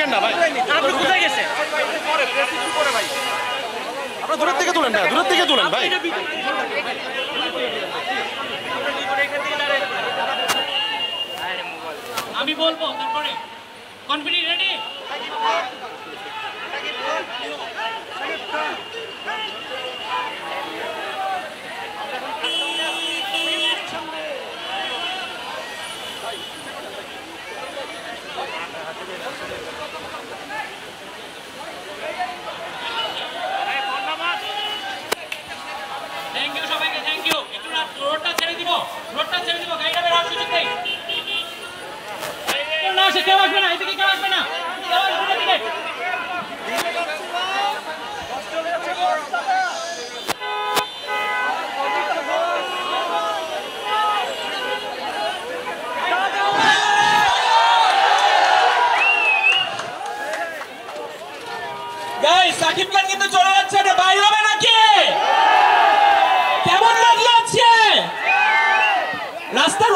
ঢুকেন না ভাই, আপনি কোথায় গেছে? আপনারা দূরের থেকে তুলেন না, দূরের থেকে তুলেন ভাই। আমি বলবো তারপরে কনফিডেন্ট রেডি। থ্যাংক ইউ সবাইকে, থ্যাংক ইউ। একটু রোডটা ছেড়ে দিব, রোডটা ছেড়ে দিব, গাড়িটা বের হওয়ার সুযোগ নেই। না সে কেউ আসবে না, এদিকে কেউ আসবে না, কেউ আসবে না এদিকে। গাইস সাকিব খান কিন্তু চলে যাচ্ছে, এটা বাইরে হবে নাকি? কেমন লাগলো আজকে রাস্তা?